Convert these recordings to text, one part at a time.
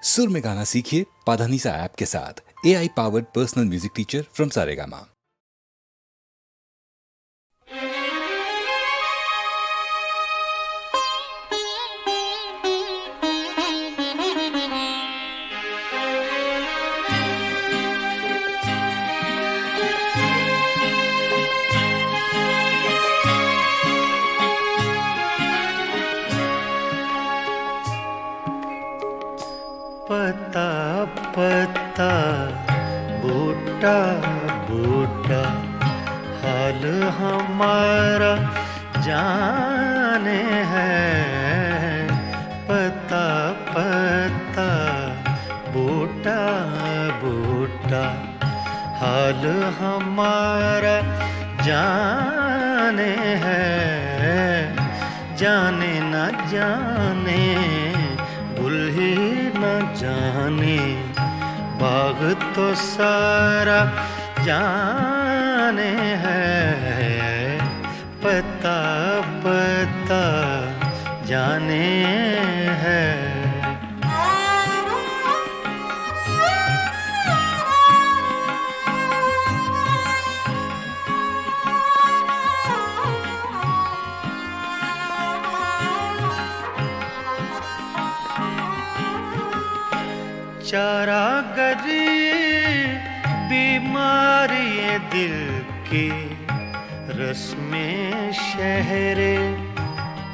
सुर में गाना सीखिए पाधानीसा ऐप के साथ। AI powered personal music teacher from Saregama. पता पता बूटा बूटा हाल हमारा जाने है। पता पता बूटा बूटा हाल हमारा जाने है। जाने न जाने गुल ही न जाने बाग तो सारा जाने है। पता पता जाने है। चारागरी बीमारी ये दिल की रस्में शहरे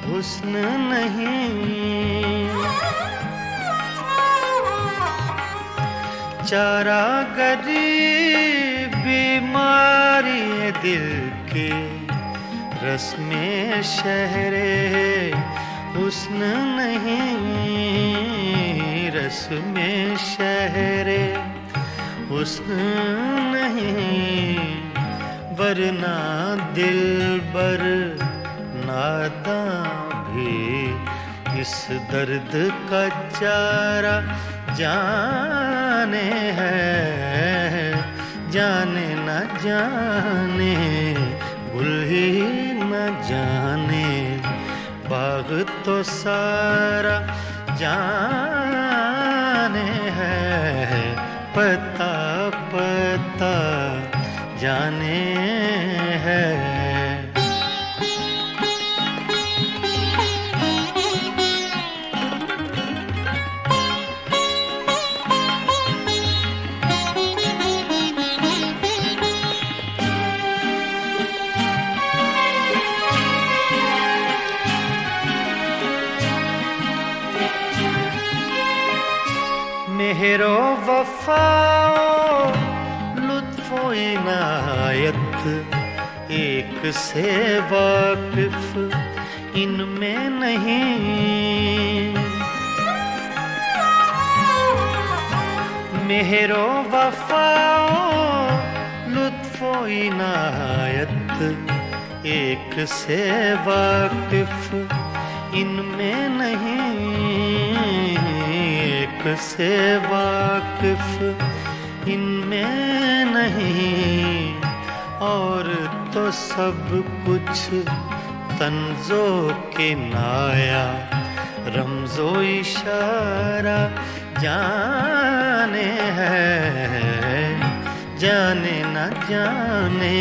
हुस्न नहीं। चारागरी बीमारी ये दिल की रस्में शहरे हुस्न नहीं। रस में शहरे हुस्न नहीं वरना दिलबर नादां भी इस दर्द का चारा जाने है। जाने न जाने गुल ही न जाने बाग तो सारा जाने है। पता पता जाने है। मेहरो वफाओ लुत्फो इनायत एक से वाकिफ इनमें नहीं। मेहरो वफाओ लुत्फो इनायत एक से वाकिफ इनमें नहीं। से वाकिफ इनमें नहीं और तो सब कुछ तंजो के नाया रमजो इशारा जाने है। जाने न जाने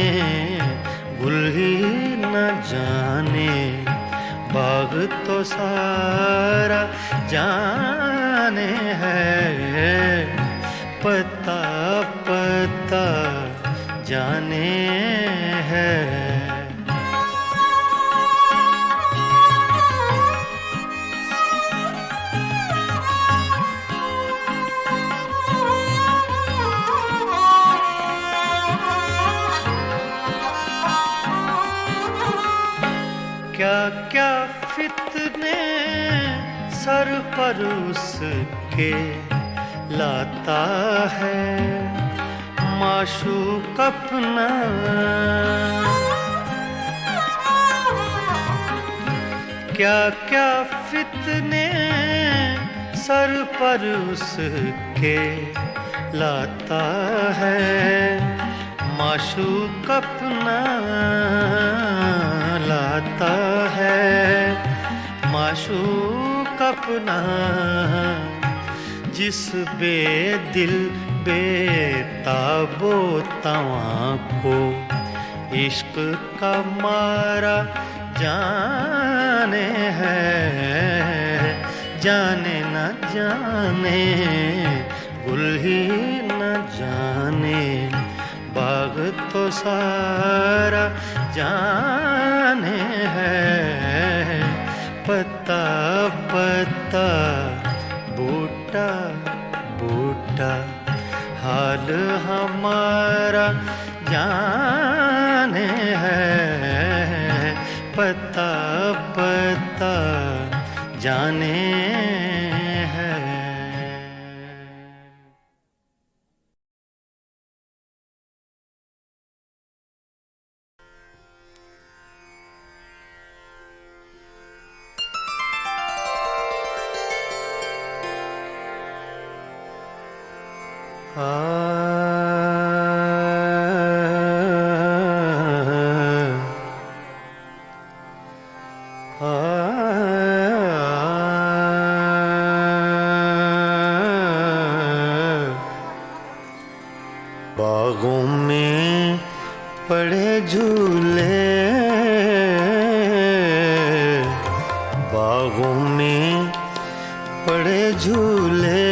गुल ही न जाने बाग तो सारा जाने है। पता पता जाने है। क्या क्या फितने सर पर उसके लाता है माशूक अपना। क्या क्या फितने सर पर उसके लाता है माशूक अपना। लाता है माशूक अपना। जिस बेदिल बेताबो तवां को इश्क का मारा जाने है, जाने न जाने गुल ही न जाने बाग तो सारा जाने है। पत्ता पत्ता बूटा बूटा हाल हमारा जाने है। पत्ता पत्ता जाने है। बागों में पड़े झूले, बागों में पड़े झूले,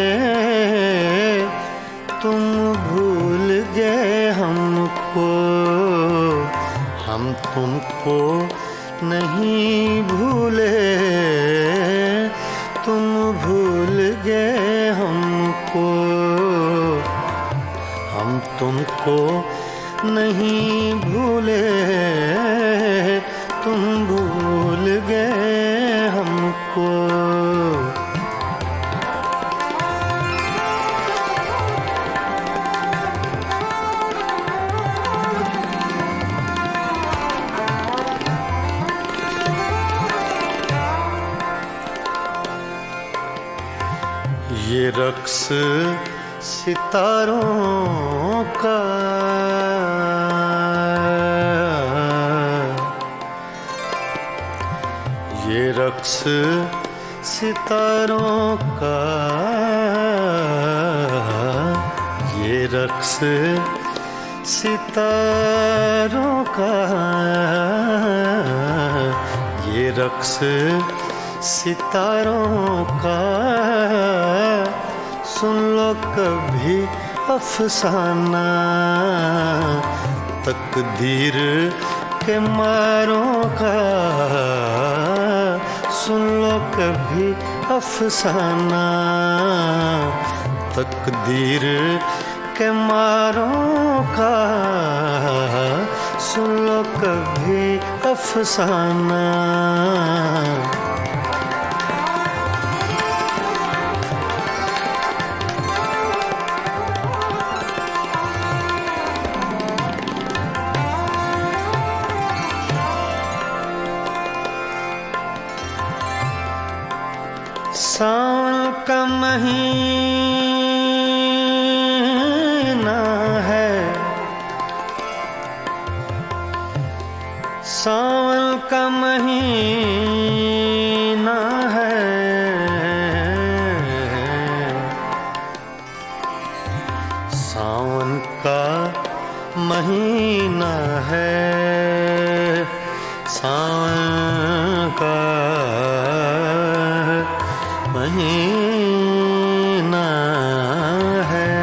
तुम भूल गए हमको, हम तुमको नहीं भूले। तुम भूल गए हमको, हम तुमको नहीं भूले। तुम भूल गए हमको। ये रक्स सितारों का, ये रक्स सितारों का, ये रक्स सितारों का, ये रक्स सितारों का। सुन लो कभी अफसाना, तकदीर के मारों का। सुन लो कभी अफसाना, तकदीर के मारों का। सुन लो कभी अफसाना। सावन का महीना है, सावन का महीना है। सावन का महीना है, सावन का महीना है,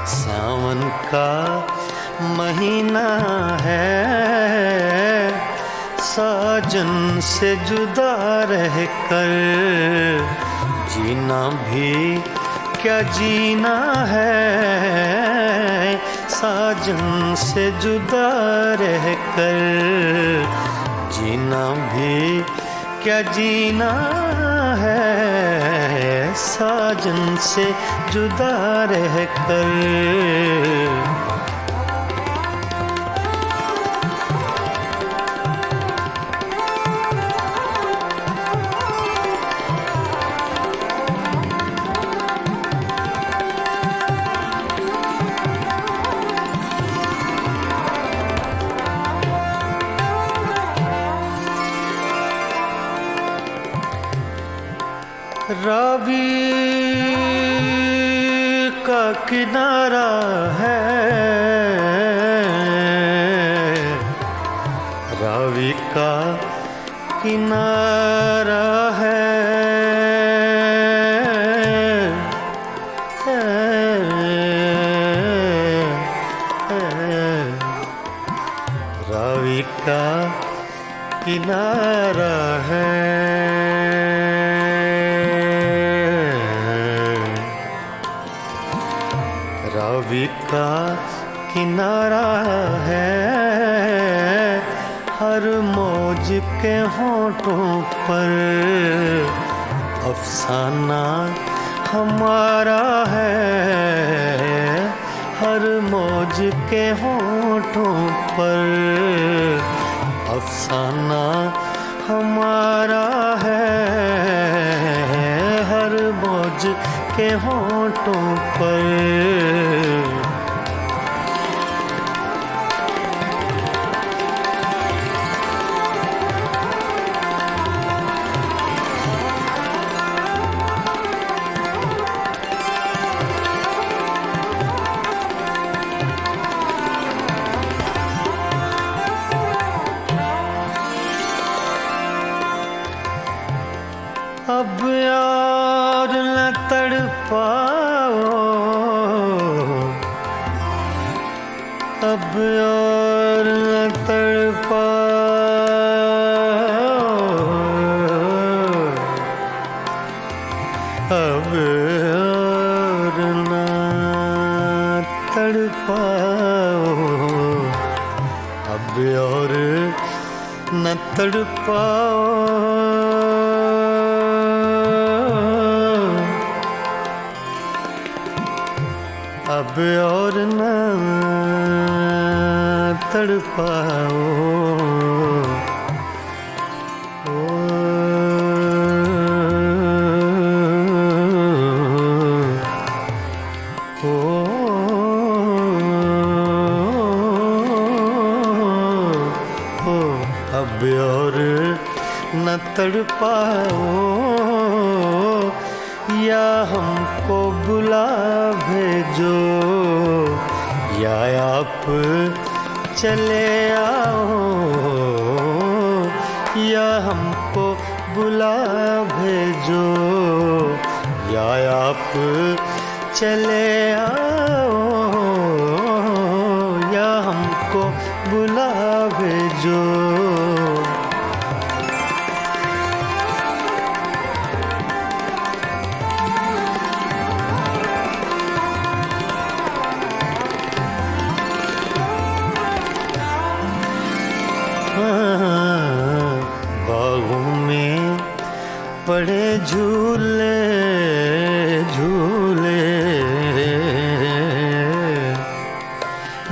सावन का महीना है। साजन से जुदा रहकर जीना भी क्या जीना है। साजन से जुदा रहकर जीना भी क्या जीना है। साजन से जुदा रहकर रावी का किनारा है, रावी का किनारा है, रावी का किनारा है। रावी का किनारा है, हर मौज के होठों पर अफसाना हमारा है, हर मौज के होठों पर अफसाना हमारा है, हर मौज के होठों पर। अब यार न तड़पाओ, अब यार न तड़पाओ, अब यार न तड़पाओ, अब और न तड़पाओ, अब और न तड़पाओ। अब और न तड़पाओ, या हमको बुला भेजो, या आप चले आओ, या हमको बुला भेजो, या आप चले आओ, या हमको बुला भेजो। बागों में पड़े झूले झूले,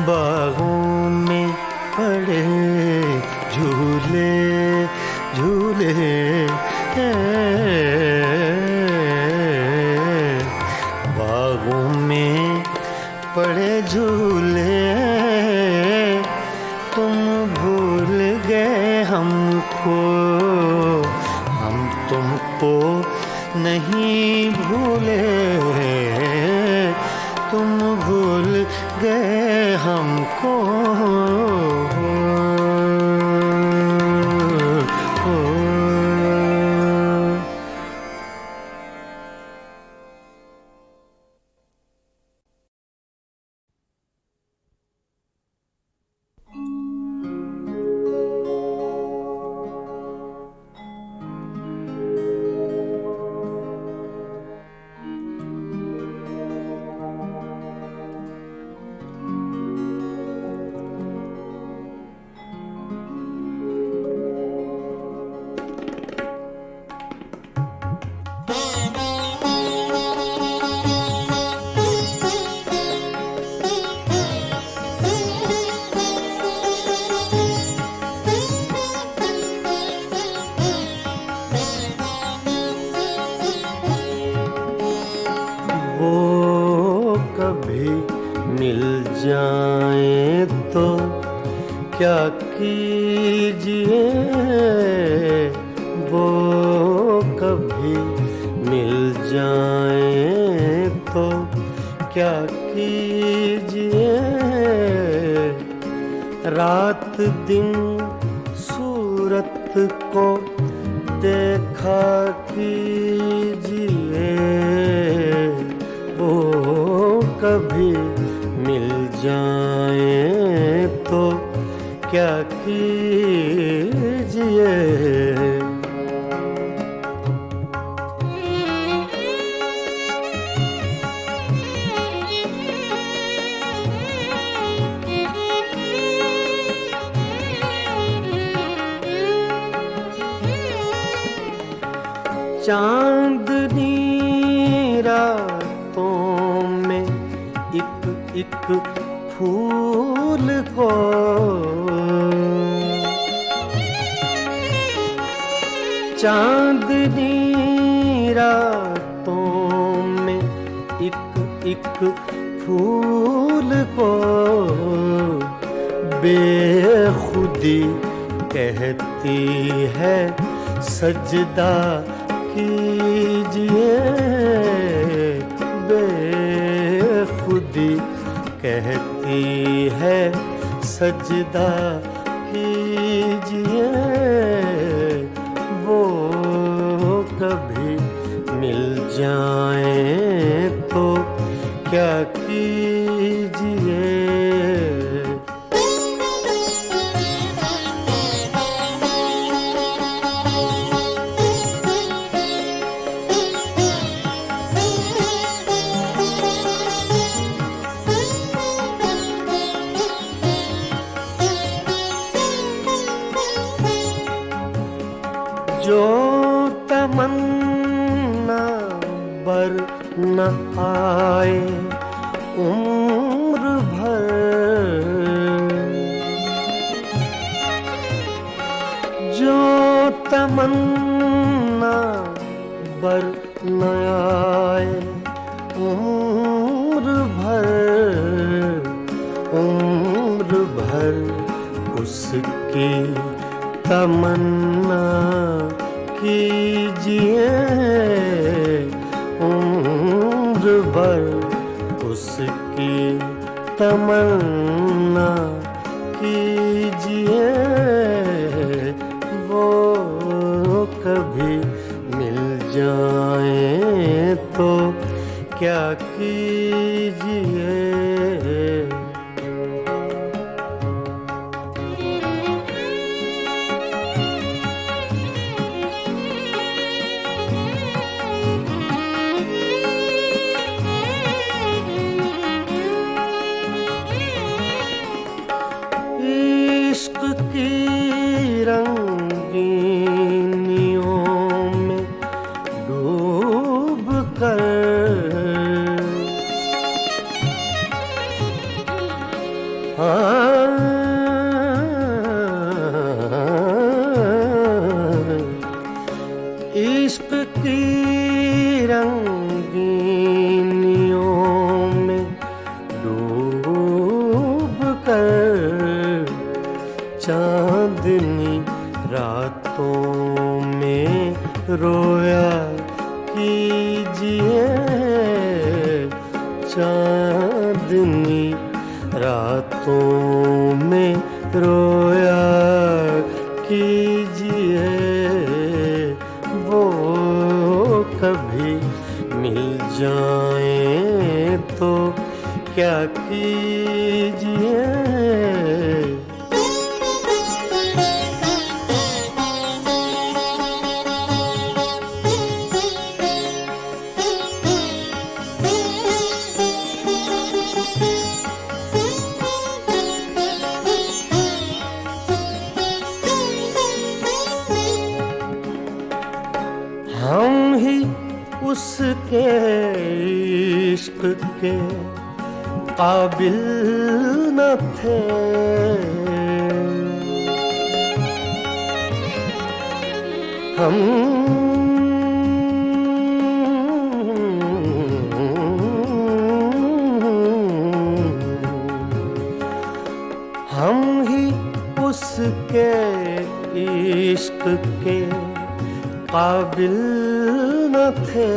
बागों में पड़े झूले झूले, बागों में पड़े झूले, तुम भूल गए हमको, हम तुमको नहीं भूले, तुम भूल गए हमको। जाए तो क्या कीजिए, वो कभी मिल जाएं तो क्या कीजिए, रात दिन सूरत को देखा कीजिए, वो कभी मिल जाएं तो क्या कीजिए। चांदनी रातों में एक एक फूल को चांदनी रातों में एक एक फूल को बेखुदी कहती है सजदा कीजिए, बेखुदी कहती है सजदा कीजिए, वो कभी मिल जाएं तो क्या कीजिए। जो तमन्ना बर न आए उम्र भर, जो तमन्ना बर न आए उम्र भर उसकी तमन्ना कीजिए, उम्र भर उसकी तमन्ना कीजिए, वो कभी मिल जाएं तो क्या कीजिए। इश्क की रंगीनियों में डूब कर इश्क की रंगीनियों में डूब कर चांदनी रातों में रोया कीजिए, चांदनी रातों में रोया कीजिए, वो कभी मिल जाएं तो क्या कीजिए। हम ही उसके इश्क के काबिल न थे, हम ही उसके इश्क के काबिल न थे,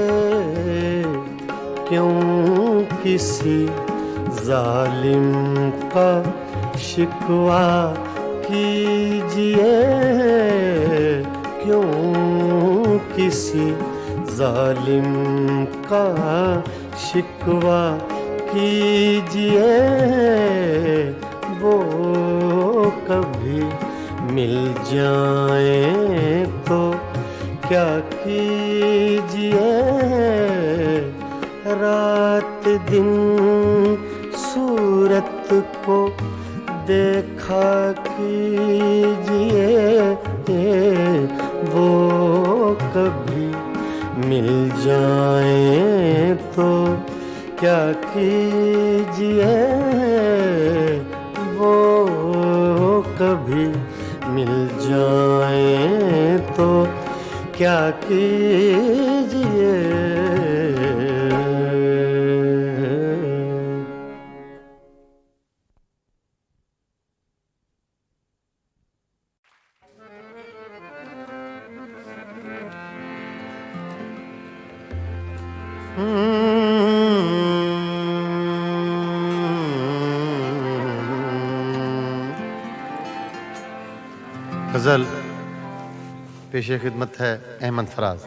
क्यों किसी जालिम का शिकवा कीजिए, क्यों किसी जालिम का शिकवा कीजिए, वो कभी मिल जाए तो क्या कीजिए, रात दिन सूरत को देखा कीजिए, वो कभी मिल जाए तो क्या कीजिए, वो कभी मिल जाए तो क्या कीजिए। गजल पेशे खिदमत है अहमद फराज।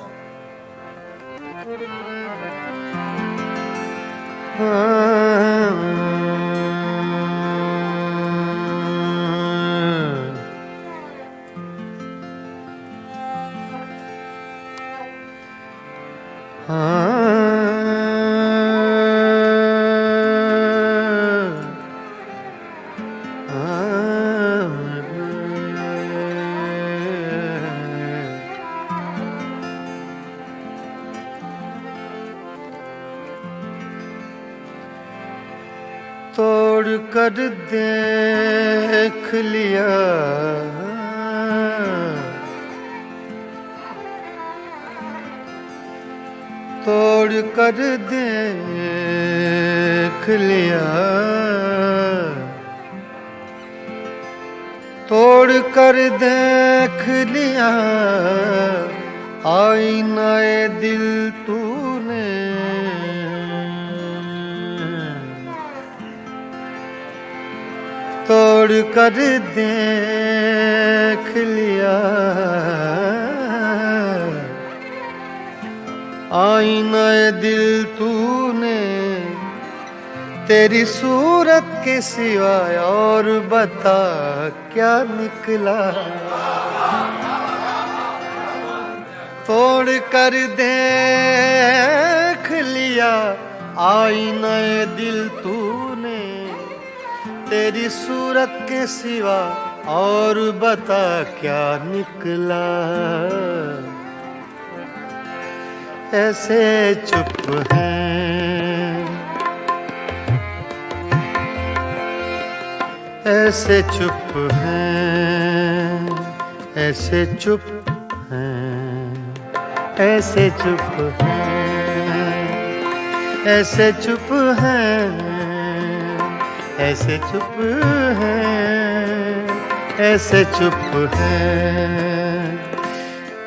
तोड़ कर देख लिया, तोड़ कर देख लिया, तोड़ कर देख लिया, आईनाए दिल तूने, तोड़ कर देख लिया, आईनाए दिल तूने, तेरी सूरत के सिवाय और बता क्या निकला, तोड़ कर देख लिया, आईनाए दिल तूने, तेरी सूरत के सिवा और बता क्या निकला, ऐसे चुप हैं, ऐसे चुप हैं, ऐसे चुप हैं, ऐसे चुप हैं, ऐसे चुप हैं, ऐसे चुप हैं, ऐसे चुप हैं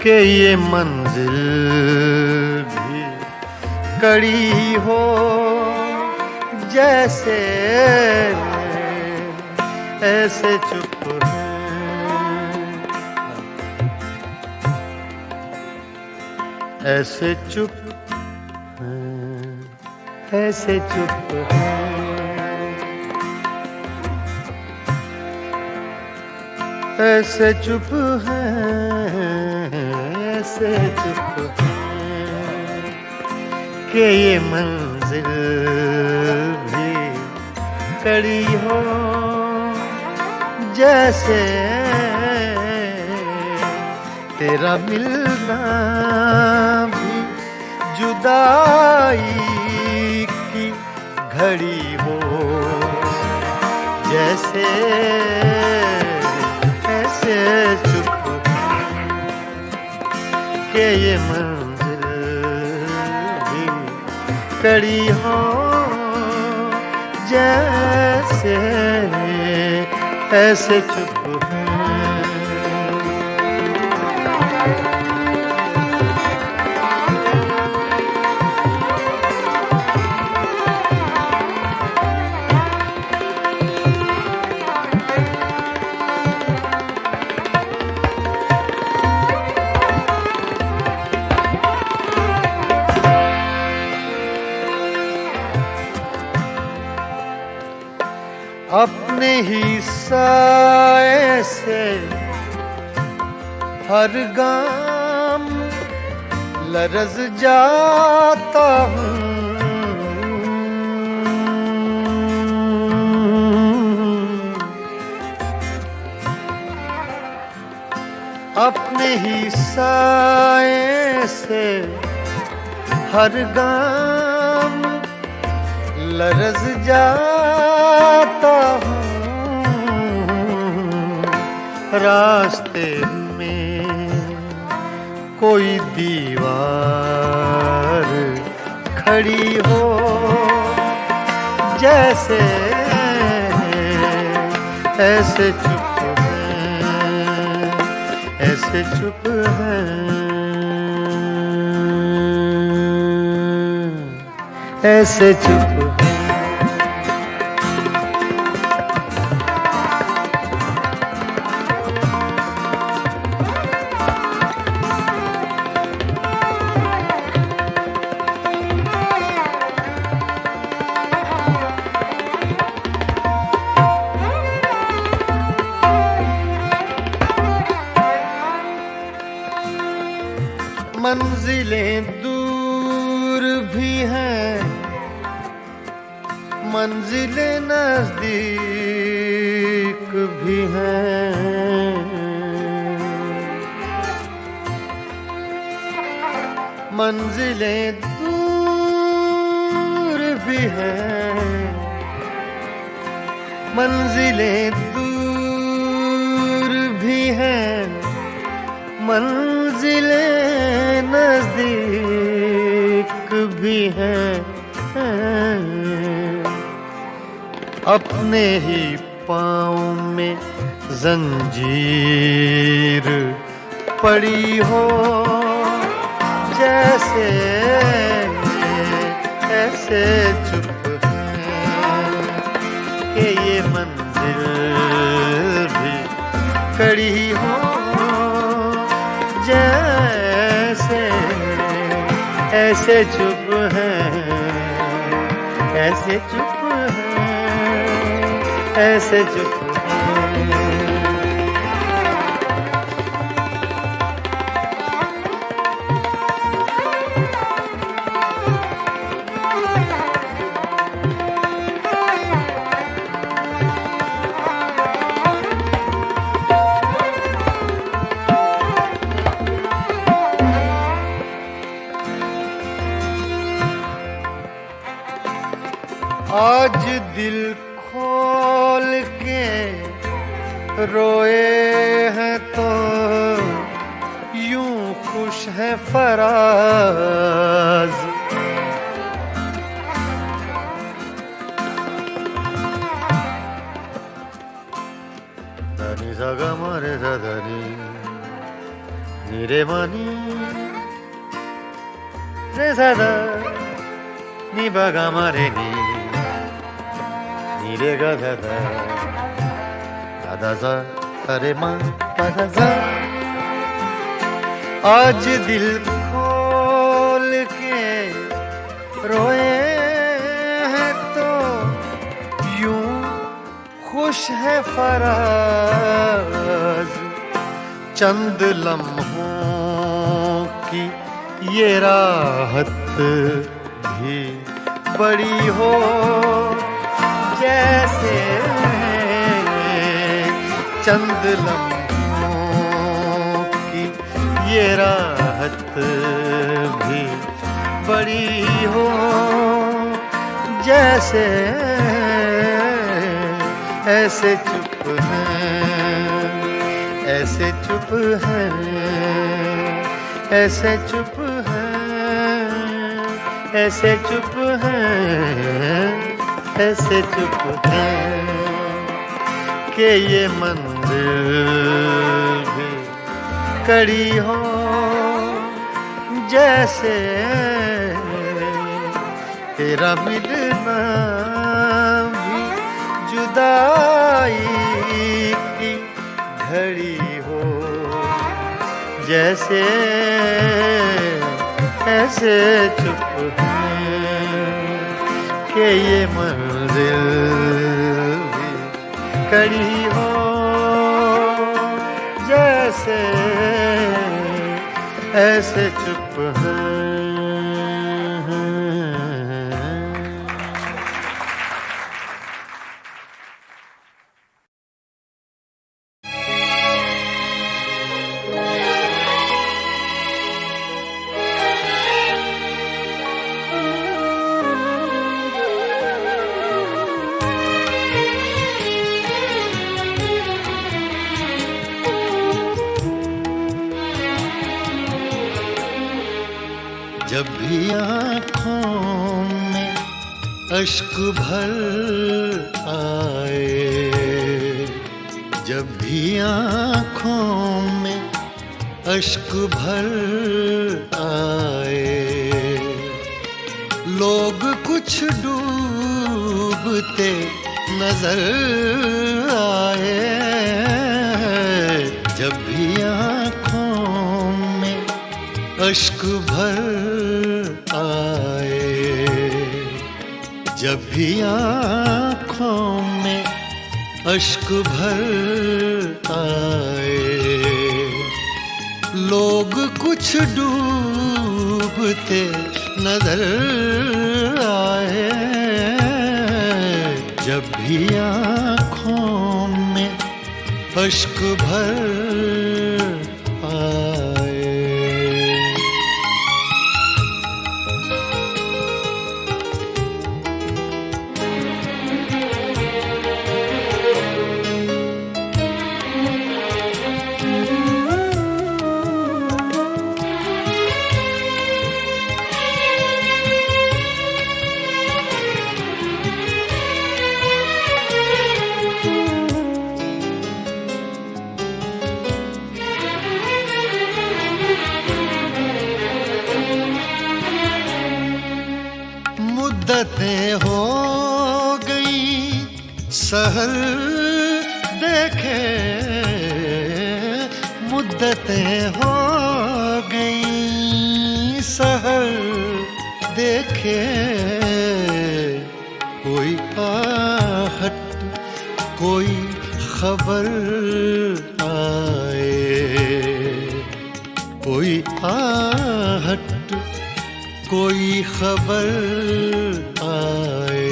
कि ये मंजिल भी कड़ी हो जैसे, ऐसे चुप हैं, ऐसे चुप हैं, ऐसे चुप हैं, ऐसे चुप हैं, ऐसे चुप हैं कि ये मंजिल भी कड़ी हो जैसे, तेरा मिलना भी जुदाई की घड़ी हो जैसे, ऐसे चुप के ये मंजिल भी कड़ी हो जैसे, ऐसे चुप हैं। अपने ही साए से हर गाम लरज़ जाता हूँ। अपने ही साए से हर गाम लरज़ जाता हूँ। रास्ते में कोई दीवार खड़ी हो, जैसे ऐसे चुप है, ऐसे चुप है, ऐसे चुप है। मंजिलें दूर भी हैं, मंजिलें नजदीक भी हैं। मंजिलें दूर भी हैं, मंजिलें दूर भी हैं, मंजिलें नजदीक भी हैं। अपने ही पाँव में जंजीर पड़ी हो, जैसे ऐसे चुप है कि ये मंजिल भी कड़ी हो, जैसे ऐसे चुप है, ऐसे चुप है, ऐसे चुप है। आज दिल खोल के रोए हैं तो यूं खुश है फराज। धनी सगा मारे धनी नीरे मनी रे सदा नी बगा मारे नी नीरे गा धा धा धा धा अरे माँ धा धा। आज दिल खोल के रोए हैं तो यूं खुश है फराज। चंद लम्हों की ये राहत भी बड़ी हो, जैसे चंद लम्हों की ये राहत भी बड़ी हो, जैसे ऐसे चुप है, ऐसे चुप है, ऐसे चुप है, ऐसे चुप है, ऐसे चुप है कि ये मंजिल भी कड़ी हो, जैसे तेरा मिलना भी जुदाई की घड़ी हो, जैसे ऐसे चुप है कि ये मंजिल भी खड़ी हो, जैसे ऐसे चुप हैं। जब भी आँखों में अश्क भर आए, जब भी आँखों में अश्क भर आए, लोग कुछ डूबते नजर आए। जब भी आँखों में अश्क भर आए, जब भी आँखों में अश्क भर आए, लोग कुछ डूबते नजर आए। जब भी आँखों में अश्क भर आए। मुद्दतें हो गई सहर देखे, मुद्दतें हो गई सहर देखे। कोई आहट कोई खबर आए, कोई आहट कोई खबर आए,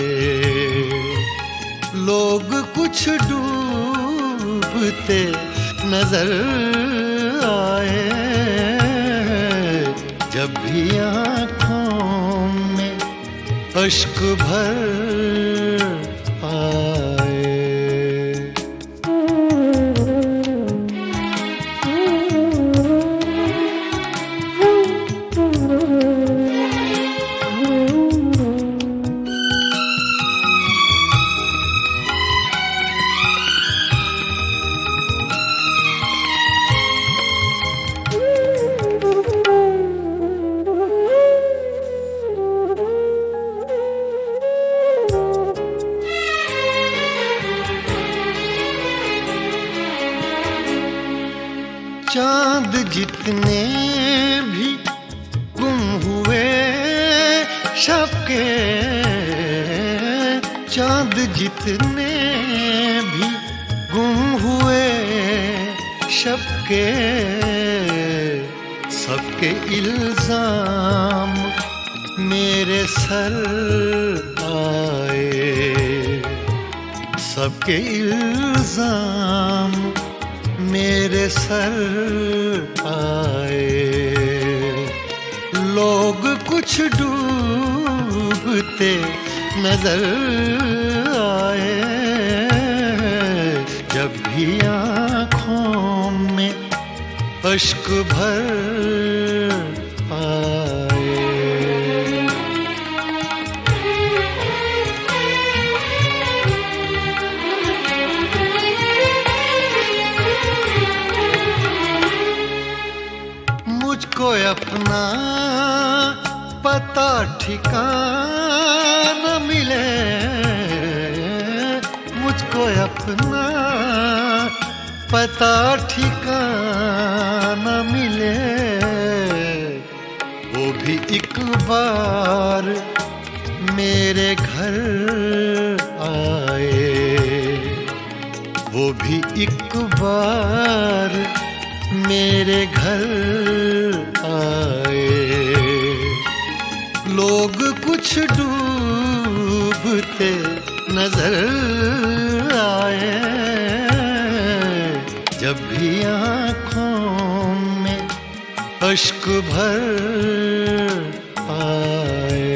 लोग कुछ डूबते नजर आए। जब भी आँखों में अश्क भर आए। चांद जितने भी गुम हुए शब के, चांद जितने भी गुम हुए शब के, सबके इल्जाम मेरे सर आए, सबके इल्जाम मेरे सर आए। लोग कुछ डूबते नजर आए। जब भी आँखों में अश्क भर आए। मुझको अपना पता ठिकाना मिले, मुझको अपना पता ठिकाना मिले, वो भी एक बार मेरे घर आए, वो भी एक बार मेरे घर आए। लोग कुछ डूबते नजर आए। जब भी आँखों में अश्क भर आए।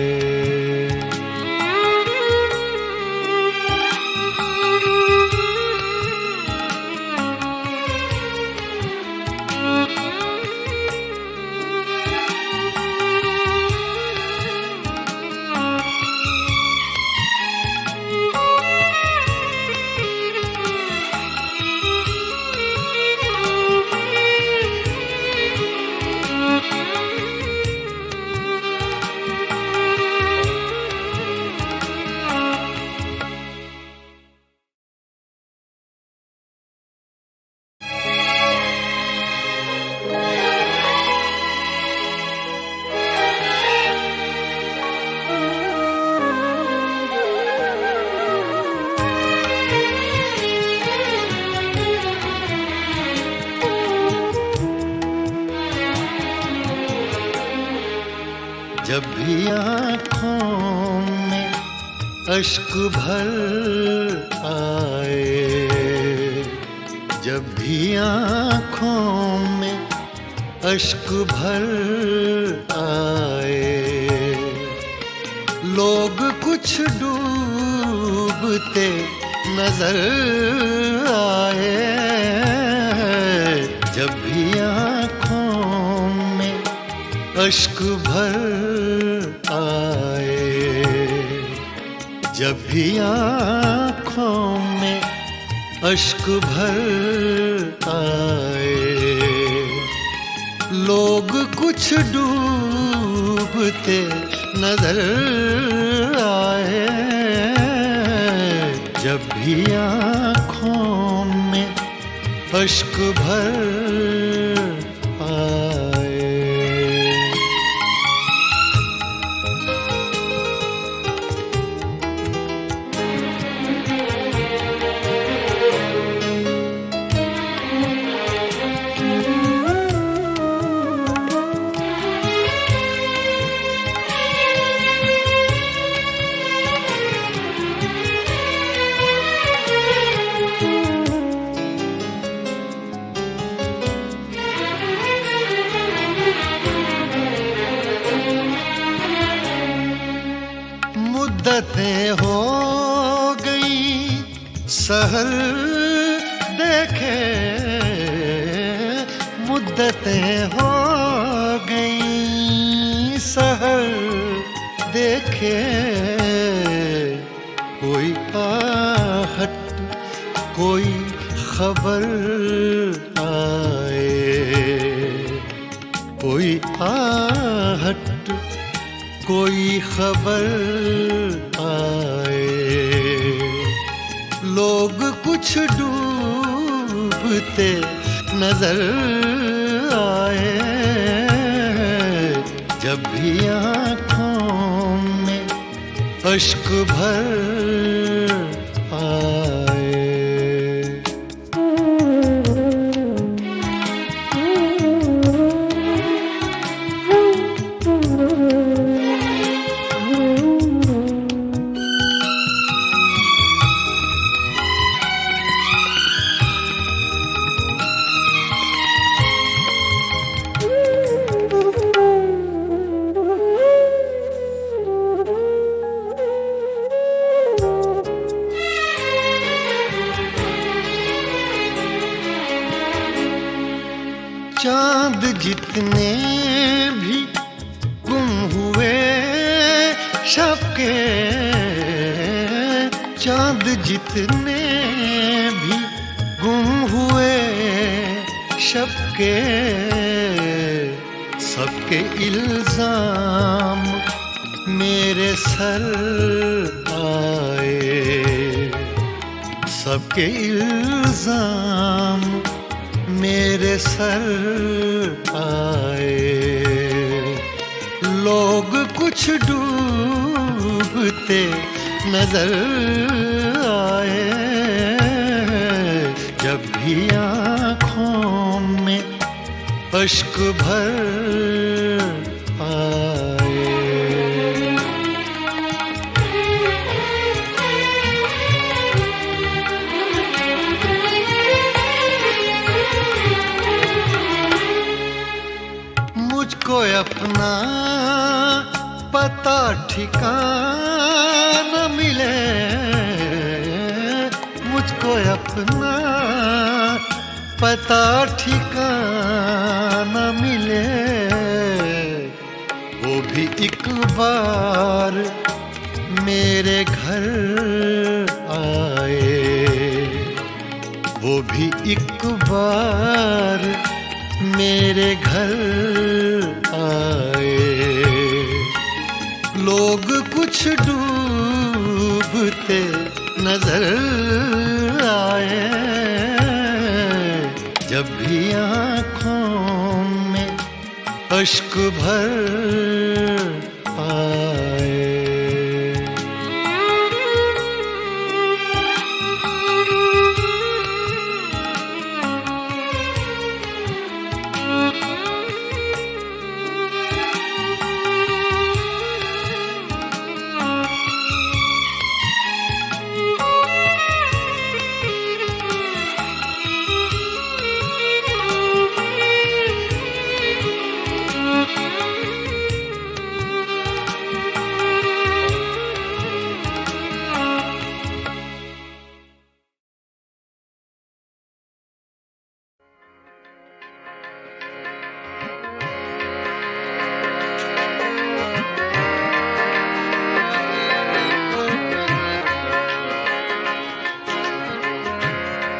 जब भी आँखों में अश्क भर आए। जब भी आँखों में अश्क भर आए। लोग कुछ डूबते नजर आए। जब भी आँखों में अश्क भर आए। जब भी आँखों में अश्क भर आए। लोग कुछ डूबते नजर आए। जब भी आँखों में अश्क भर आए। मुद्दतें हो गई सहर देखे। मुद्दतें हो गई सहर देखे। कोई आहट कोई खबर आए। कोई आहट कोई खबर आए। लोग कुछ डूबते नजर आए। जब भी आँखों में अश्क भर आए। चांद जितने भी गुम हुए शब के। चांद जितने भी गुम हुए शब के। सबके इल्जाम मेरे सर आए। सबके इल्जाम मेरे सर आए। लोग कुछ डूबते नजर आए। भी आँखों में अश्क भर आए। मुझको अपना पता ठिकाना मिले, मुझको अपना पता ठिकाना मिले, वो भी एक बार मेरे घर आए, वो भी एक बार मेरे घर आए। लोग कुछ डूबते नजर आए, जब भी आँखों में अश्क भर आए।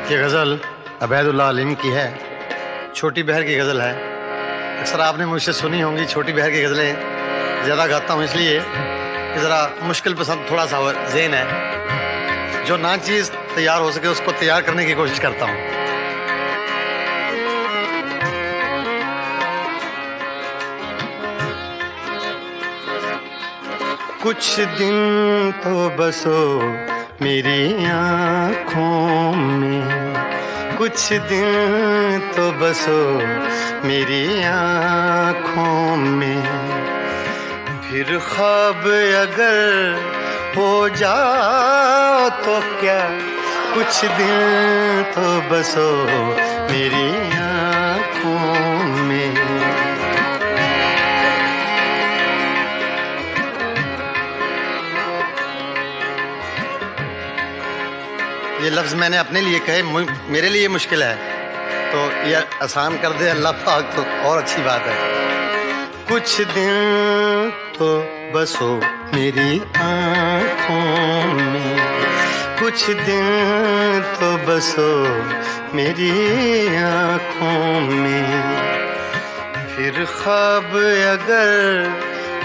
ये गज़ल अबैदुल्लाह अलीम की है, छोटी बहर की गज़ल है। अक्सर आपने मुझसे सुनी होंगी, छोटी बहर की गज़लें ज़्यादा गाता हूँ इसलिए कि ज़रा मुश्किल पसंद थोड़ा सा ज़हन है, जो ना चीज़ तैयार हो सके उसको तैयार करने की कोशिश करता हूँ। कुछ दिन तो बसो मेरी आँखों में, कुछ दिन तो बसो मेरी आँखों में, फिर ख्वाब अगर हो जाओ तो क्या, कुछ दिन तो बसो मेरी आँखों में। ये लफ्ज़ मैंने अपने लिए कहे, मेरे लिए मुश्किल है, तो ये आसान कर दे अल्लाह पाक तो और अच्छी बात है। कुछ दिन तो बसो मेरी आँखों में, कुछ दिन तो बसो मेरी आँखों में, फिर ख्वाब अगर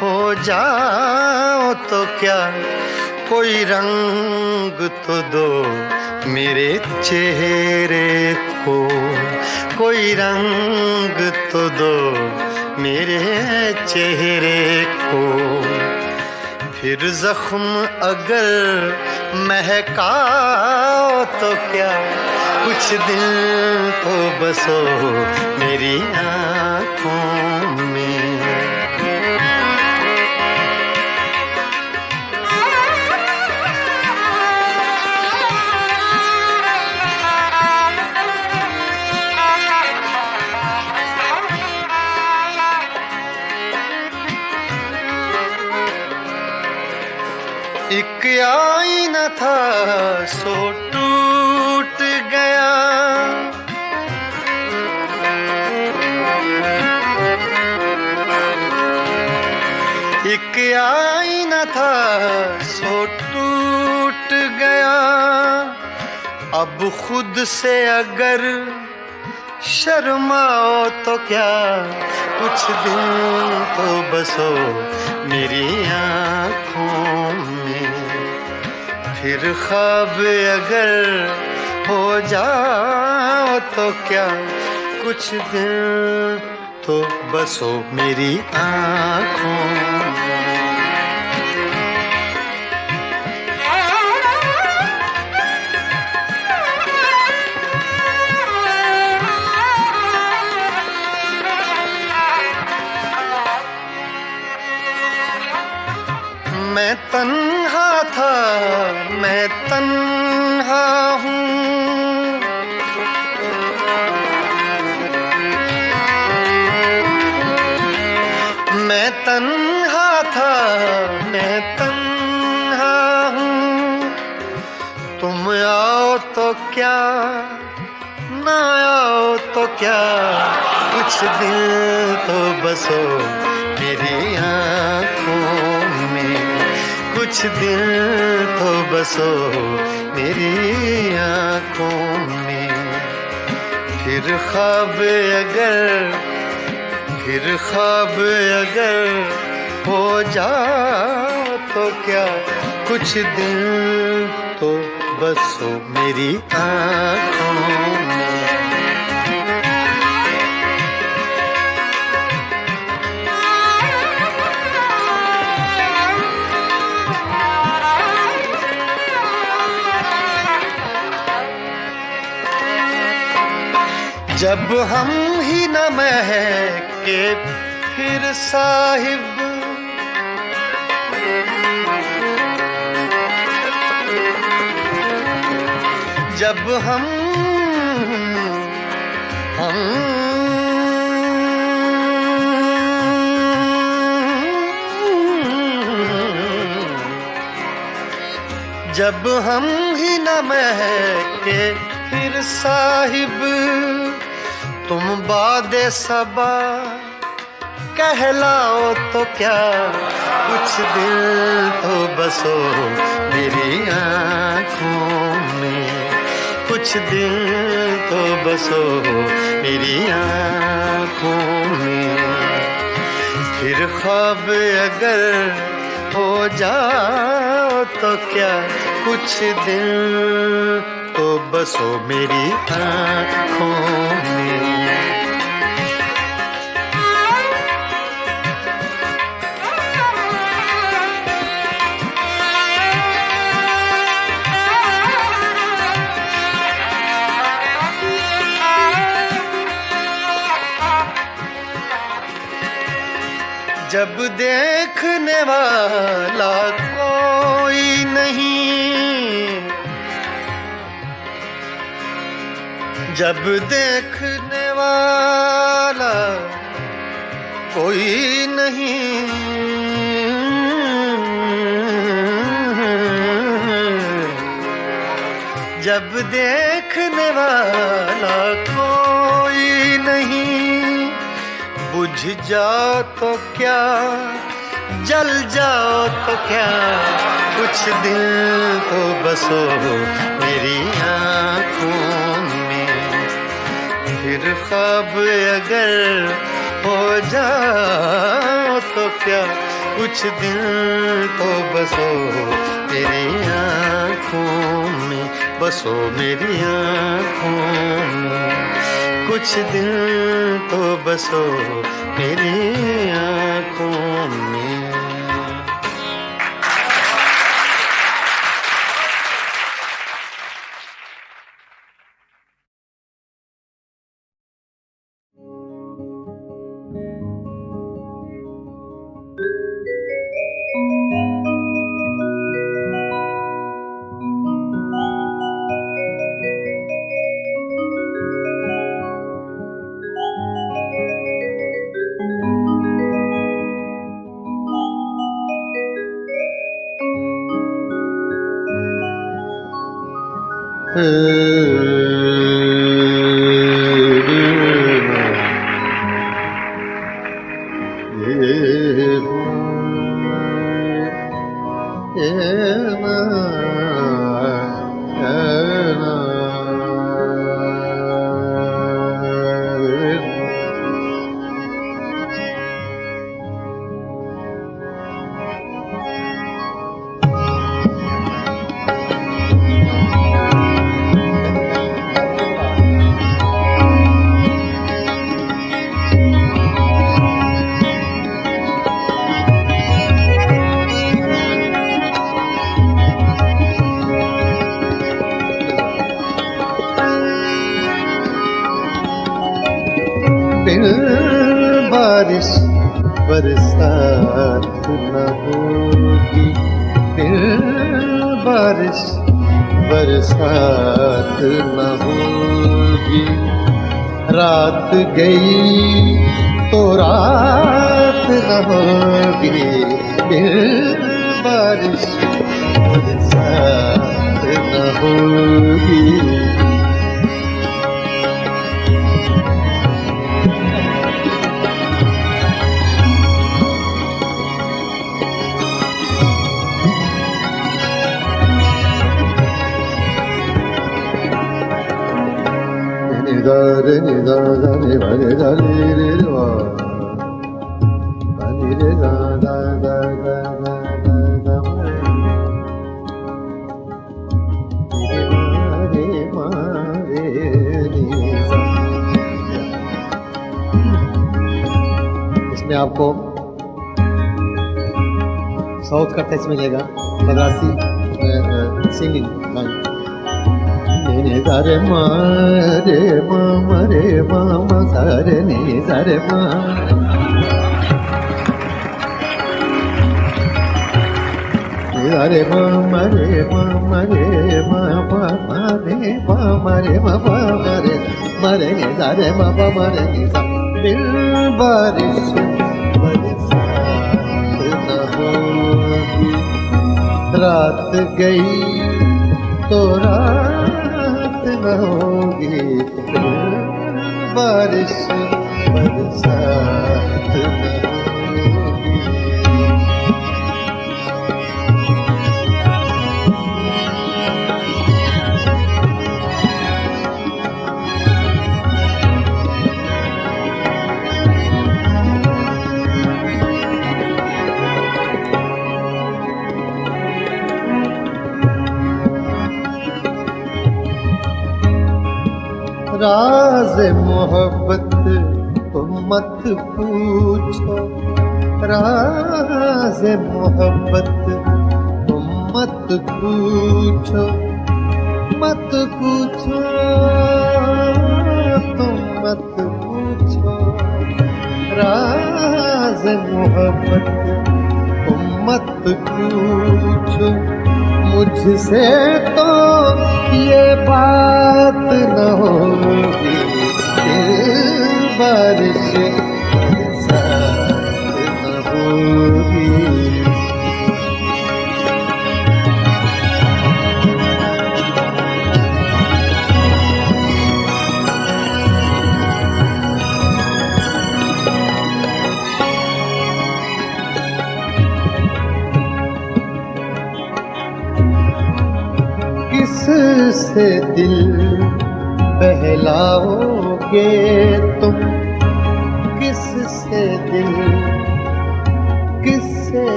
हो जाओ तो क्या, कोई रंग तो दो मेरे चेहरे को, कोई रंग तो दो मेरे चेहरे को, फिर जख्म अगर महकाओ तो क्या, कुछ दिन तो बसो मेरी आँखों में। एक आईना था सो टूट गया, एक आईना था सो टूट गया, अब खुद से अगर शर्माओ तो क्या, कुछ दिन तो बसो मेरी आँखों में, फिर ख्वाब अगर हो जाओ तो क्या, कुछ दिन तो बसो मेरी आँखों में। मैं तन्हा था, मैं तन्हा हूँ। मैं तन्हा था, मैं तन्हा हूँ। तुम आओ तो क्या, ना आओ तो क्या, कुछ दिल तो बसो मेरी आँखों में, कुछ दिल तो बसो मेरी आँखों में। फिर ख्वाब अगर हो जाओ तो क्या, कुछ दिल तो बसो मेरी आँखों में। जब हम ही न महके फिर साहिब, जब हम जब हम ही न महके फिर साहिब, तुम बादे सबा कहलाओ तो क्या, कुछ दिल तो बसो मेरी आँखों में, कुछ दिल तो बसो मेरी आँखों में। फिर ख्वाब अगर हो जाओ तो क्या, कुछ दिल तो बसो मेरी आँखों में। जब देखने वाला कोई नहीं, जब देखने वाला कोई नहीं, जब देखने वाला कोई नहीं, बुझ जाओ तो क्या, जल जाओ तो क्या, कुछ दिल तो बसो मेरी आँखों में। फिर ख्वाब अगर हो जाओ तो क्या, कुछ दिल तो बसो मेरी आँखों में, बसो मेरी आँखों में। कुछ दिल तो बसो मेरी आँखों में। बिन बारिश बरसात न होगी, फिर बारिश बरसात न होगी, रात गई तो रात न होगी, फिर बारिश बरसात न होगी। Re ni da da ni ba ni da ni re wa ba ni re da da da da da da da re ma re ni sa। इसमें आपको साउथ का टच मिलेगा, Madrasi singing line. ni sa re ma re ma ma sa re ni sa re ma, ni sa re ma re ma re ma pa ma re pa ma re ma pa ma re ni sa re ma pa ma re ni sa। बिन बारिश बरसात न होगी, रात गई तो रात न होगी, बारिश बरसात न होगी। राज मोहब्बत तुम मत पूछो, राज मोहब्बत तुम मत पूछो, मत पूछो तुम मत पूछो, राज मोहब्बत तुम मत पूछो। मुझसे तो ये बात न होगी, बारिश बरसात न होगी। किससे दिल बहलाओगे तुम, किससे दिल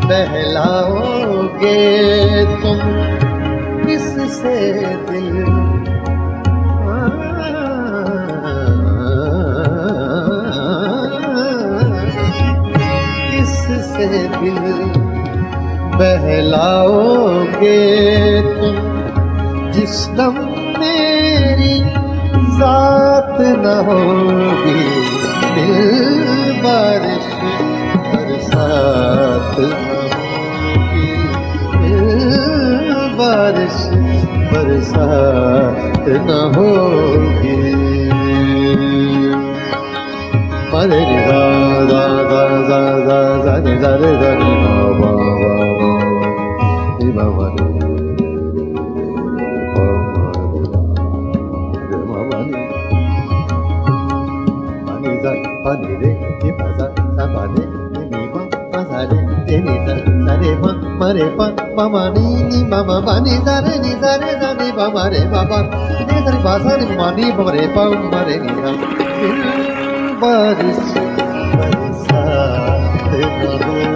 बहलाओगे तुम, किससे दिल किससे दिल बहलाओगे तुम, जिस दम मेरी जात न होगी, दिल बारिश बरसात न होगी, दिल बारिश बरसात न होगी। मरे रे गा गा गा गा गा गा रे गा रे गा रे गा वा वा वा रे वा वा रे वा वा रे वा वा रे पानी जा पानी रे ये पासा सा पानी ये नी मा पासा रे ये नी सा सा रे मा मा रे पा मा मा नी मा मा पा नी सा रे मा मा रे पा पा नी सा रे पा सा रे मा नी मा रे पा मा रे नी सा। बारिश बरसात न होगी,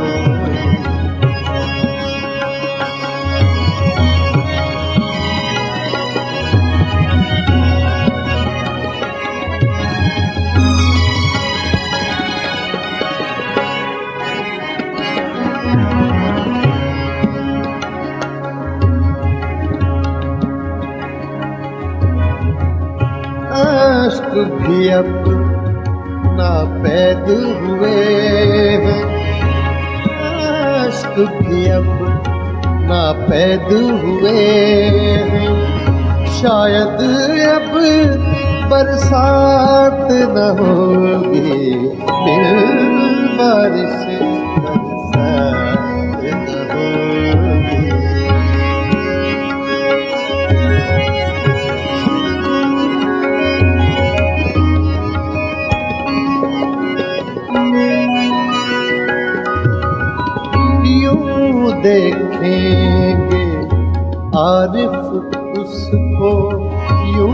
अश्क भी अब ना पैद हुए हैं, अश्क भी अब ना पैदा हुए हैं, शायद अब बरसात न होगी, फिर बारिश बरसात न होगी। यूं देखेंगे आरिफ उसको, यूं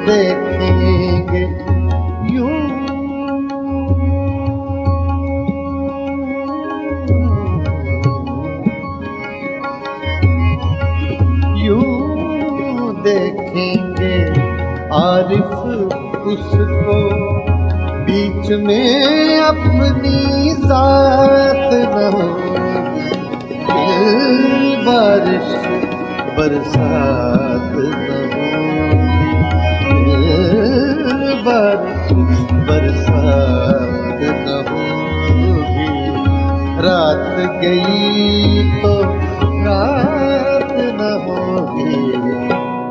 देखेंगे, यूं देखेंगे आरिफ उसको, बीच में अपनी जात न होगी, फिर बारिश बरसात न होगी, फिर बारिश बरसात न होगी। रात गई तो रात न होगी,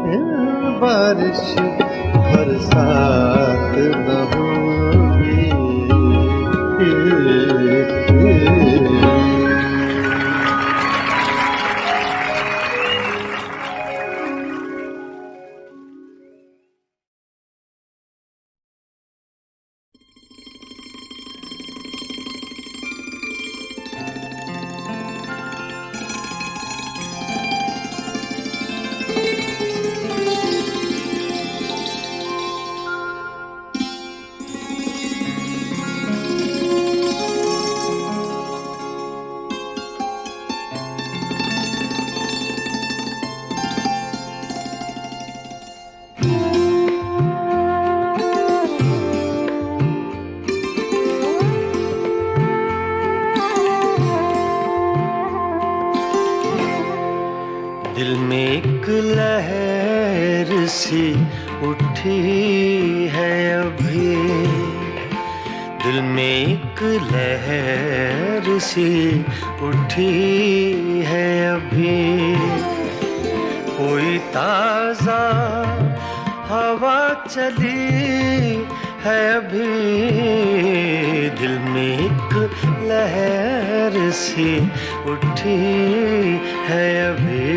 फिर बारिश बरसात न होगी। दिल में एक लहर सी उठी है अभी, दिल में एक लहर सी उठी है अभी, कोई ताज़ा हवा चली है अभी, दिल में एक लहर सी उठी है अभी।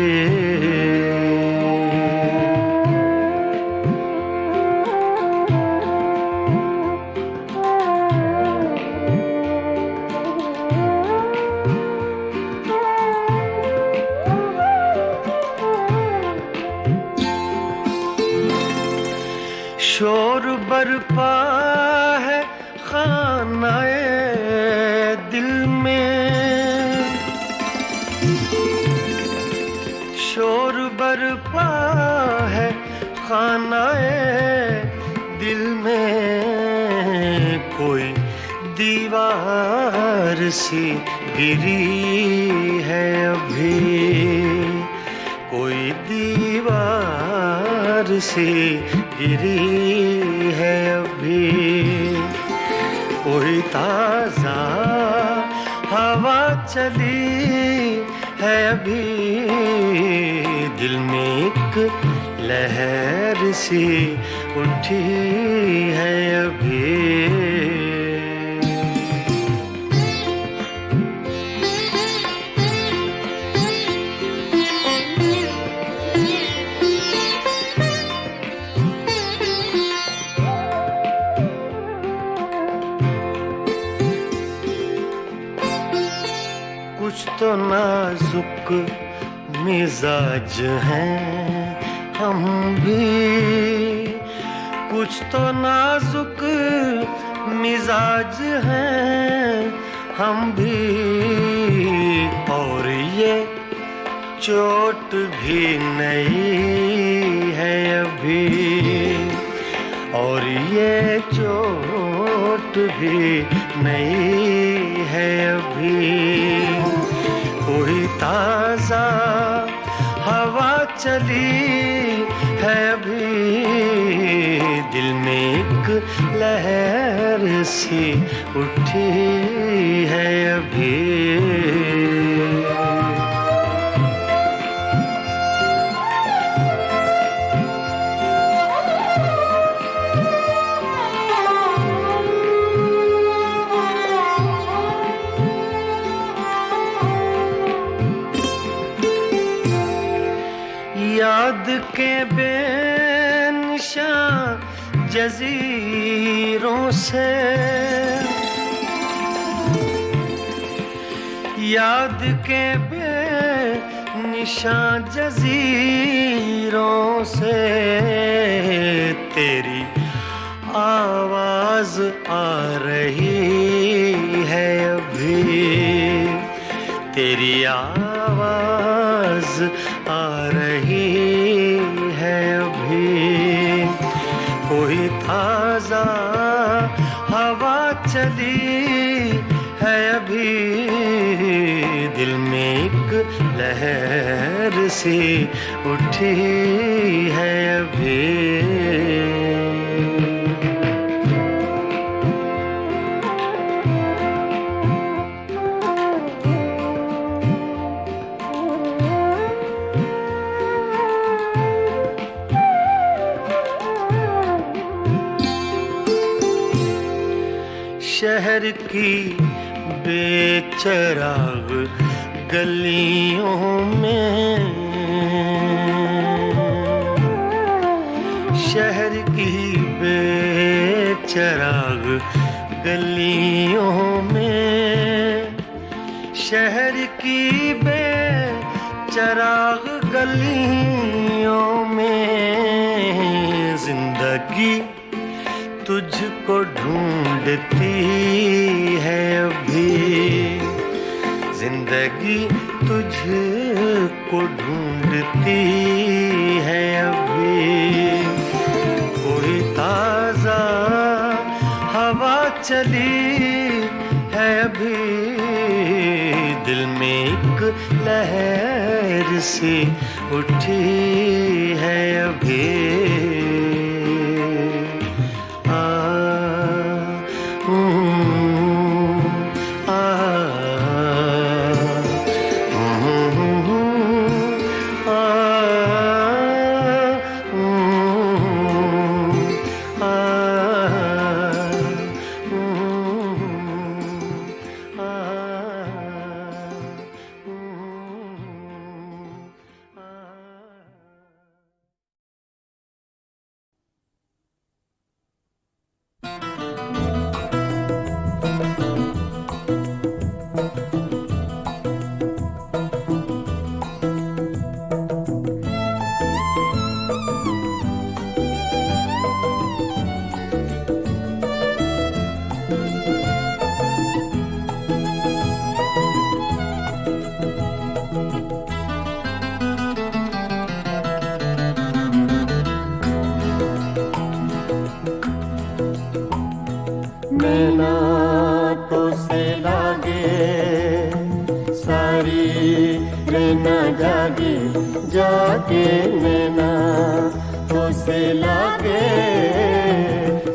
शोर बरपा है खानाए दिल में, शोर बरपा है खानाए दिल में, कोई दीवार सी गिरी है अभी, कोई दीवार सी गिरी है अभी, कोई ताज़ा हवा चली है अभी, दिल में एक लहर सी उठी है अभी। कुछ तो नाजुक मिजाज हैं हम भी, कुछ तो नाजुक मिजाज हैं हम भी, और ये चोट भी नई है अभी, और ये चोट भी नई है अभी, कोई ताज़ा हवा चली है अभी, दिल में एक लहर सी उठी है अभी। याद के बेनिशान जजीरों से, याद के बेनिशान जजीरों से तेरी आवाज आ रही है अभी, तेरी आवाज आ रही है अभी। कोई ताजा हवा चली है अभी, दिल में एक लहर सी उठी है अभी। शहर की बेचराग गलियों में, शहर की बेचराग गलियों में, शहर की बेचराग गलियों में जिंदगी तुझको ढूंढती है अभी, जिंदगी तुझको ढूंढती है अभी। कोई ताजा हवा चली है अभी, दिल में एक लहर सी उठी है अभी। नैना तो से लागे सारी रहना जागे जागे, नैना तो से लागे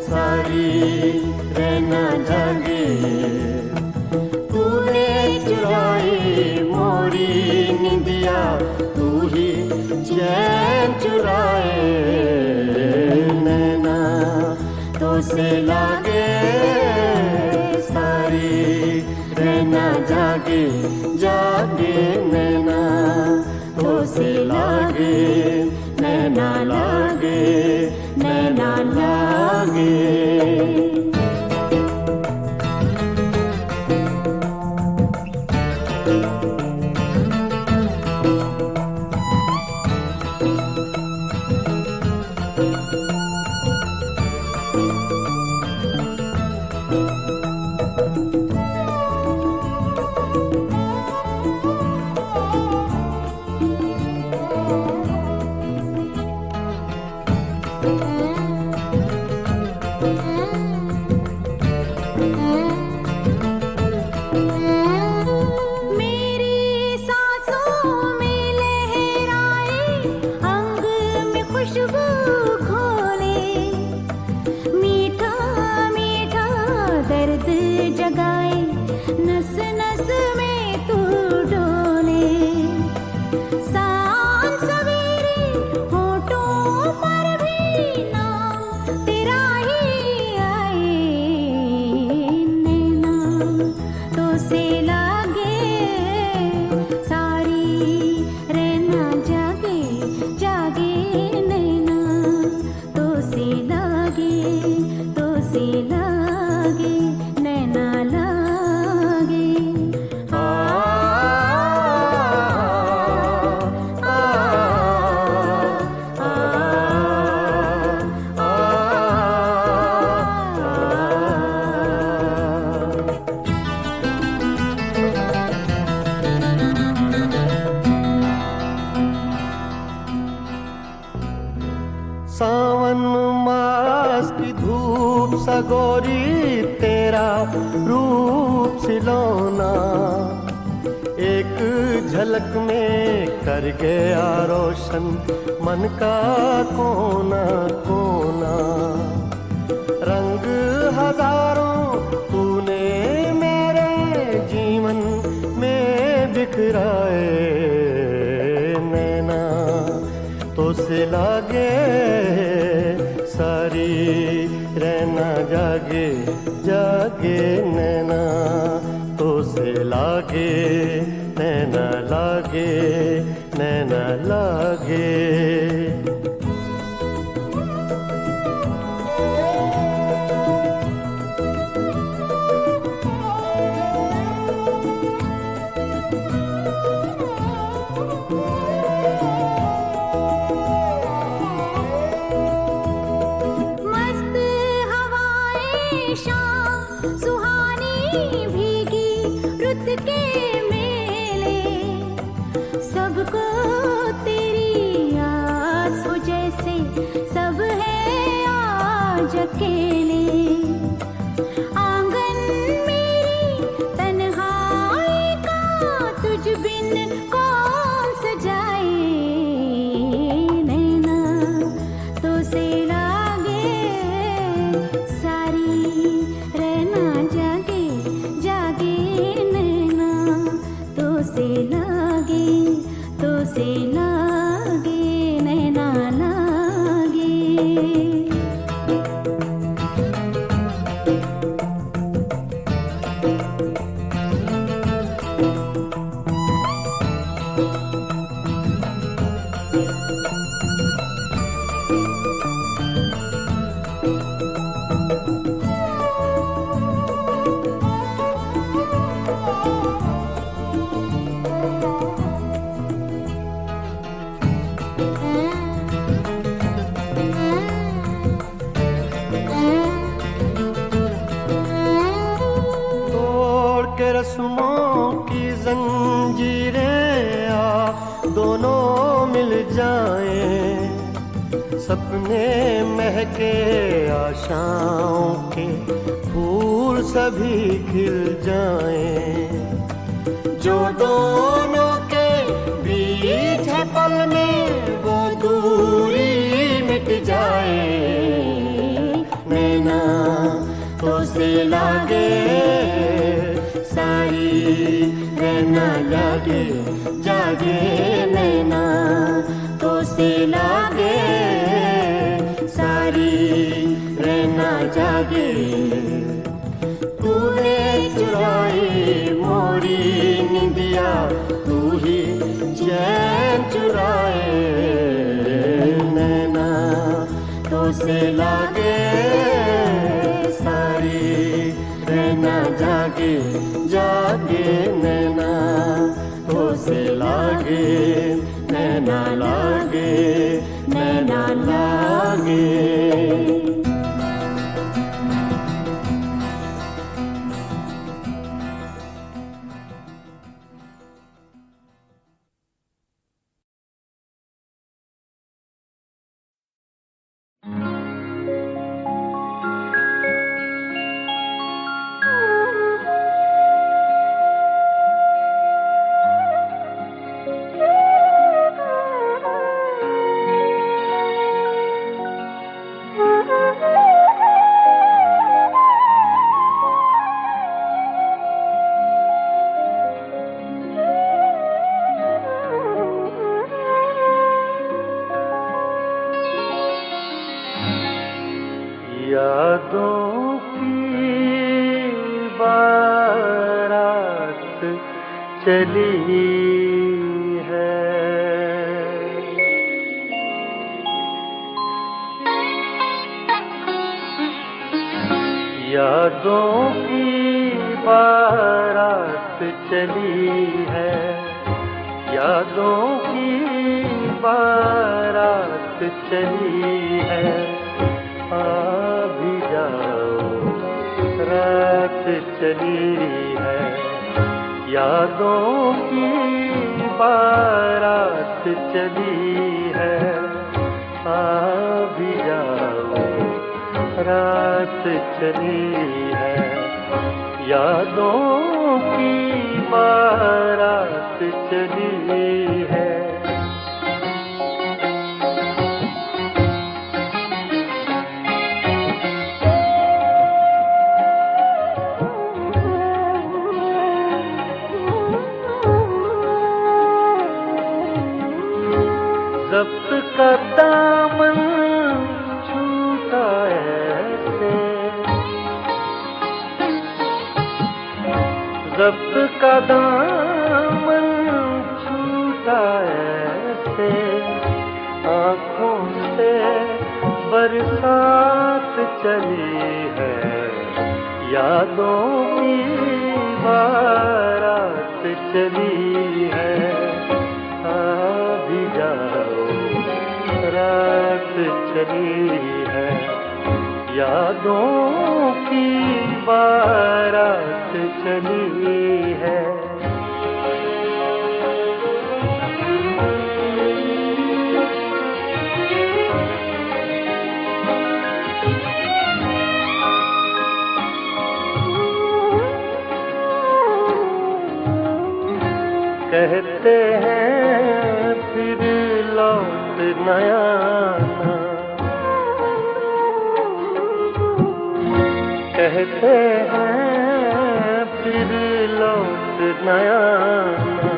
सारी रहना जागे। तूने चुराई मोरी निंदिया, तू ही चैन चुराए, नैना तो से लागे सारी रहना जागे जागे, नैना तो से लागे नैना लागे नैना लागे। मेरी गोरी तेरा रूप सिलोना एक झलक में कर गया रोशन मन का कोना कोना। रंग हजारों तूने मेरे जीवन में बिखराए, नैना तो से लागे सारी रहना जागे जागे, नैना तो से लागे नैना लागे नैना लागे। सुहानी भीगी रुत के मेले, सबको तेरी आस हो जैसे सब है आज अकेले। आंगन मेरी तन्हाई का तुझ बिन कौन सजाए, नैना तो से लागे सारी रहना जागे जागे, नैना तो से लागे नैना लागे। रस्मों की जंजीरें आ दोनों मिल जाएं, सपने महके आशाओं के फूल सभी खिल जाएं। जो दोनों के बीच है पल में वो दूरी मिट जाए, नैना तो से लागे सारी रहना जागे जागे, नैना तो से लागे सारी रहना जागे। तूने चुराई मोरी निंदिया, तू ही चैन चुराए, नैना तो से लागे सारी रहना जागे जागे, नैना तो से लागे नैना लागे नैना लागे। यादों की बारात चली है, यादों की बारात चली है, यादों की बारात चली है। आ भी जाओ रात चली है, यादों की बारात चली है। आ भी जाओ रात चली है, यादों की बारात चली है। ज़ब्त का दामन छूटा ऐसे, ज़ब्त का दामन छूटा ऐसे, आँखों से बरसात चली है, यादों की बारात चली है। भी जाओ रात चली है, यादों की बारात चली है। कहते हैं फिर लौट न आना, कहते हैं फिर लौट न आना,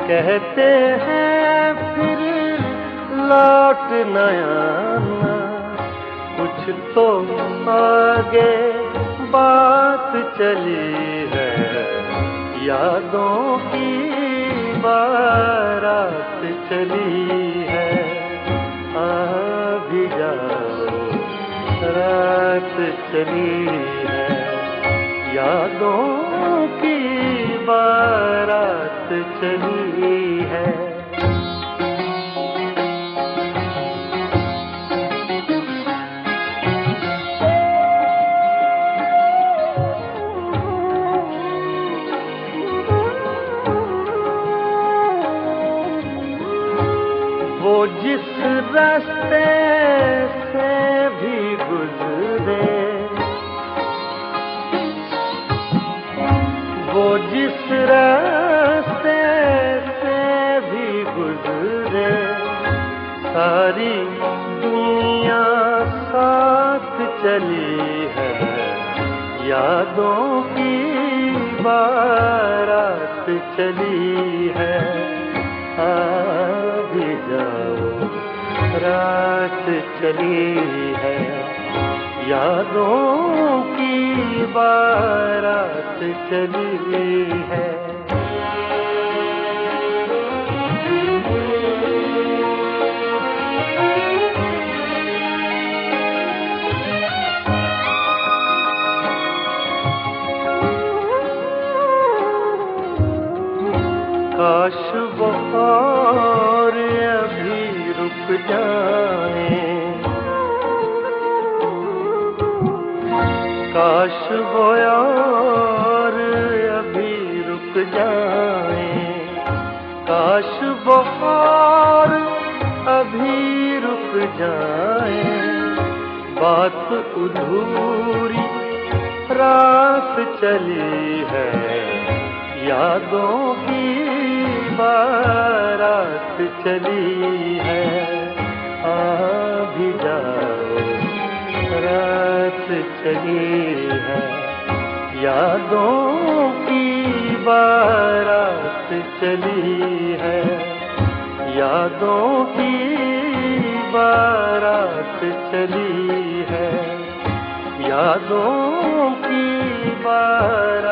कहते हैं फिर लौट न आना। कुछ तो आगे बात चली है, यादों की बारात चली है। आ भी जाओ रात चली है, यादों की बारात चली है। वो जिस रास्ते से भी गुजरे, वो जिस रास्ते से भी गुजरे, सारी दुनिया साथ चली है, यादों की बारात चली है। भी जाओ रात चली है, यादों की बारात चली है। काश वो और अभी रुक जाए, काश वो और अभी रुक जाए, काश वो और अभी रुक जाए। बात अधूरी रात चली है, यादों की बारात चली है। आ भी जाओ रात चली है, यादों की बारात चली है, यादों की बारात चली है, यादों की बारात